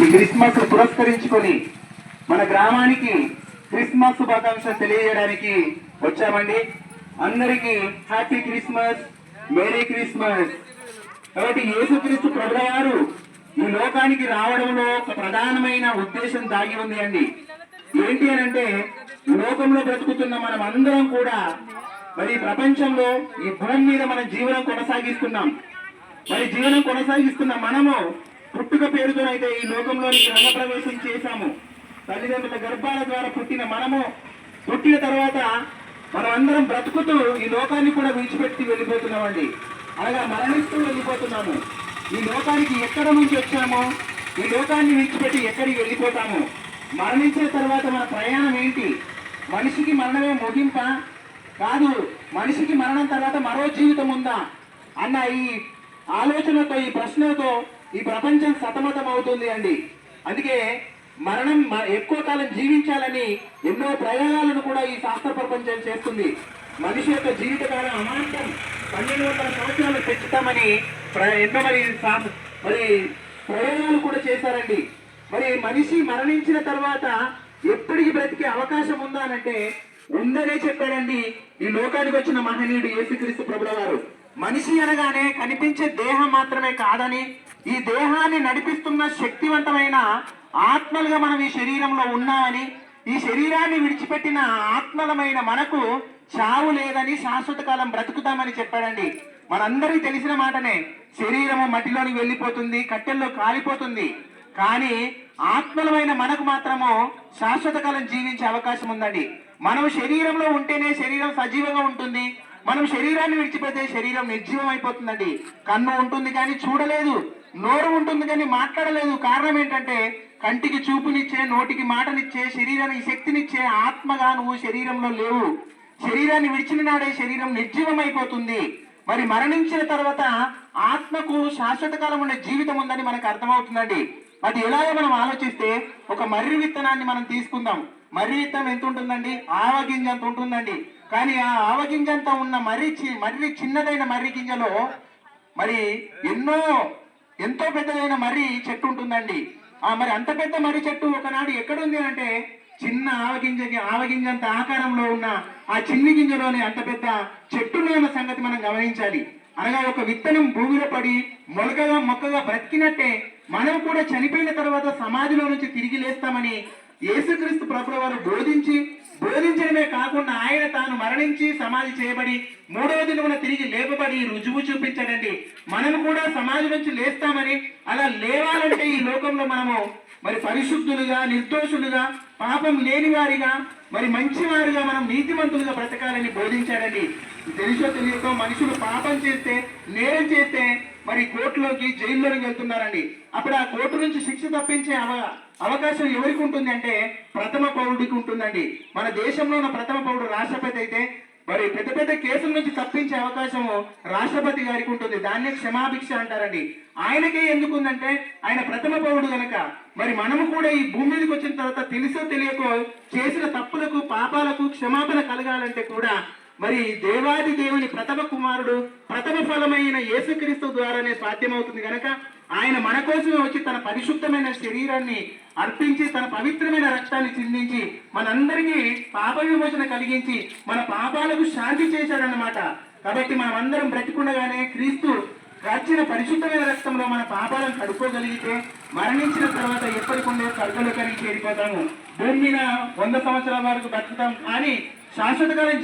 ఈ క్రిస్మస్ పురస్కరించుకొని మన గ్రామానికి క్రిస్మస్ శుభాకాంక్షలు తెలియజేయడానికి వచ్చామండి. అందరికీ హ్యాపీ క్రిస్మస్, మేరీ క్రిస్మస్. కాబట్టి యేసుక్రీస్తు ప్రభువు వారు ఈ లోకానికి రావడంలో ఒక ప్రధానమైన ఉద్దేశం దాగి ఉంది అండి. ఏంటి అని అంటే, ఈ లోకంలో బ్రతుకుతున్న మనం అందరం కూడా మరి ప్రపంచంలో ఈ భూమి మీద మనం జీవనం కొనసాగిస్తున్నాం. మరి జీవనం కొనసాగిస్తున్న మనము పుట్టుక పేరుతోనైతే ఈ లోకంలోనికి రంగప్రవేశం చేశాము. తల్లిదండ్రుల గర్భాల ద్వారా పుట్టిన మనము పుట్టిన తర్వాత మనం అందరం బ్రతుకుతూ ఈ లోకాన్ని కూడా విడిచిపెట్టి వెళ్ళిపోతున్నామండి. అనగా మరణిస్తూ వెళ్ళిపోతున్నాము. ఈ లోకానికి ఎక్కడ నుంచి వచ్చామో ఈ లోకాన్ని విడిచిపెట్టి ఎక్కడికి వెళ్ళిపోతాము. మరణించిన తర్వాత మన ప్రయాణం ఏంటి? మనిషికి మరణమే ముగింప కాదు, మనిషికి మరణం తర్వాత మరో జీవితం ఉందా అన్న ఈ ఆలోచనతో, ఈ ప్రశ్నలతో ఈ ప్రపంచం సతమతం అవుతుంది అండి. అందుకే మరణం ఎక్కువ కాలం జీవించాలని ఎన్నో ప్రయోగాలను కూడా ఈ శాస్త్ర ప్రపంచం చేస్తుంది. మనిషి యొక్క జీవితకాలం అమాంతం 1200 సంవత్సరాలు పెంచుతామని ఎన్నో మరి ప్రయోగాలు కూడా చేశారండి. మరి మనిషి మరణించిన తర్వాత ఎప్పటికి బ్రతికే అవకాశం ఉందా అంటే ఉందనే చెప్పాడండి ఈ లోకానికి వచ్చిన మహనీయుడు యేసుక్రీస్తు ప్రభువు వారు. మనిషి అనగానే కనిపించే దేహం మాత్రమే కాదని, ఈ దేహాన్ని నడిపిస్తున్న శక్తివంతమైన ఆత్మలుగా మనం ఈ శరీరంలో ఉన్నామని, ఈ శరీరాన్ని విడిచిపెట్టిన ఆత్మలమైన మనకు చావు లేదని, శాశ్వత కాలం బ్రతుకుతామని చెప్పాడండి. మనందరికీ తెలిసిన మాటనే. శరీరము మట్టిలోనికి వెళ్ళిపోతుంది, కట్టెల్లో కాలిపోతుంది. కానీ ఆత్మలమైన మనకు మాత్రము శాశ్వత కాలం జీవించే అవకాశం ఉందండి. మనం శరీరంలో ఉంటేనే శరీరం సజీవంగా ఉంటుంది. మనం శరీరాన్ని విడిచిపెడితే శరీరం నిర్జీవం అయిపోతుందండి. కన్ను ఉంటుంది కానీ చూడలేదు, నోరు ఉంటుంది కానీ మాట్లాడలేదు. కారణం ఏంటంటే కంటికి చూపునిచ్చే, నోటికి మాటనిచ్చే, శరీరానికి శక్తినిచ్చే ఆత్మగా నువ్వు శరీరంలో లేవు. శరీరాన్ని విడిచిన నాడే శరీరం నిర్జీవం అయిపోతుంది. మరి మరణించిన తర్వాత ఆత్మకు శాశ్వత కాలం ఉండే జీవితం ఉందని మనకు అర్థమవుతుందండి. అది ఎలాగో మనం ఆలోచిస్తే ఒక మర్రి విత్తనాన్ని మనం తీసుకుందాం. మర్రి విత్తనం ఎంత ఉంటుందండి? ఆవగింజ అంత ఉంటుందండి. కానీ ఆ ఆవగింజంతా ఉన్న మర్రి చిన్నదైన మర్రి గింజలో మరి ఎంతో పెద్దదైన మర్రి చెట్టు ఉంటుందండి. మరి అంత పెద్ద మర్రి చెట్టు ఒకనాడు ఎక్కడుంది అంటే చిన్న ఆవగింజంత ఆకారంలో ఉన్న ఆ చిన్ని గింజలోనే అంత పెద్ద చెట్టులో ఉన్న సంగతి మనం గమనించాలి. అనగా ఒక విత్తనం భూమిలో పడి మొక్కగా బ్రతికినట్టే మనం కూడా చనిపోయిన తర్వాత సమాధిలో నుంచి తిరిగి లేస్తామని యేసుక్రీస్తు ప్రభువు వారు బోధించడమే కాకుండా ఆయన తాను మరణించి సమాధి చేయబడి 3వ దినమున తిరిగి లేపబడి రుజువు చూపించాడండి. మనం కూడా సమాధి నుంచి లేస్తామని, అలా లేవాలంటే ఈ లోకంలో మనము మరి పరిశుద్ధులుగా, నిర్దోషులుగా, పాపం లేని వారిగా, మరి మంచివారిగా, మనం నీతిమంతులుగా బ్రతకాలని బోధించాడండి. తెలుసో తెలియకో మనుషులు పాపం చేస్తే, నేరం చేస్తే మరి కోర్టులోకి, జైల్లోకి వెళ్తున్నారండి. అప్పుడు ఆ కోర్టు నుంచి శిక్ష తప్పించే అవకాశం ఎవరికి ఉంటుంది అంటే ప్రథమ పౌరుడికి ఉంటుందండి. మన దేశంలో ఉన్న ప్రథమ పౌరుడు రాష్ట్రపతి అయితే మరి పెద్ద పెద్ద కేసుల నుంచి తప్పించే అవకాశము రాష్ట్రపతి గారికి ఉంటుంది. దాన్నే క్షమాభిక్ష అంటారండి. ఆయనకే ఎందుకుందంటే ఆయన ప్రథమ పౌరుడు కనుక. మరి మనము కూడా ఈ భూమి మీదకి వచ్చిన తర్వాత తెలుసో తెలియకో చేసిన తప్పులకు, పాపాలకు క్షమాపణ కలగాలంటే కూడా మరి దేవాది దేవుని ప్రథమ కుమారుడు, ప్రథమ ఫలమైన యేసుక్రీస్తు ద్వారానే సాధ్యమవుతుంది కనుక ఆయన మన కోసమే వచ్చి తన పరిశుద్ధమైన శరీరాన్ని అర్పించి, తన పవిత్రమైన రక్తాన్ని చిందించి మనందరికీ పాప విమోచన కలిగించి మన పాపాలకు శాంతి చేశాడన్నమాట. కాబట్టి మనం అందరం బ్రతికుండగానే క్రీస్తు కార్చిన పరిశుద్ధమైన రక్తంలో మన పాపాలను కడుక్కోగలిగితే మరణించిన తర్వాత ఎప్పటికుండే స్వర్గలోకానికి చేరిపోతాము. భూమి మీద 100 సంవత్సరాల వరకు బ్రతుకుతాం కానీ శాశ్వతకాలం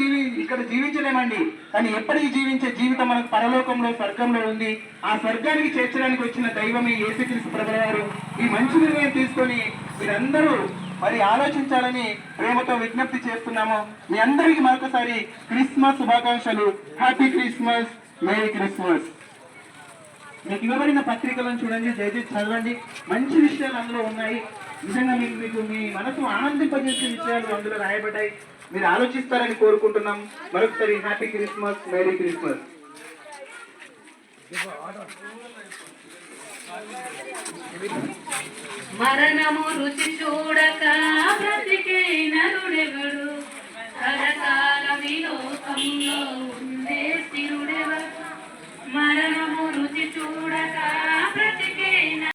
ఇక్కడ జీవించలేమండి. కానీ ఎప్పటికీ జీవించే జీవితం మనకు పరలోకంలో, స్వర్గంలో ఉంది. ఆ స్వర్గానికి చేర్చడానికి వచ్చిన దైవమే యేసుక్రీస్తు ప్రభువు వారు. ఈ మంచి నిర్ణయం తీసుకొని మీరందరూ మరి ఆలోచించాలని ప్రేమతో విజ్ఞప్తి చేస్తున్నాము. మీ అందరికీ మరొకసారి క్రిస్మస్ శుభాకాంక్షలు. Happy Christmas, merry Christmas. మీకు ఇవ్వబడిన పత్రికలను చూడండి, దయచేసి చదవండి. మంచి విషయాలు అందులో ఉన్నాయి. నిజంగా మీకు మీ మనసు ఆనందింపజేసే విషయాలు అందులో రాయబడ్డాయి. మీరు ఆలోచిస్తారని కోరుకుంటున్నాం. మరొకసారి హ్యాపీ క్రిస్మస్, మేరీ క్రిస్మస్. మరణము రుచి చూడక బ్రతికే నరుడెవడు, కరకాల విలోకంలో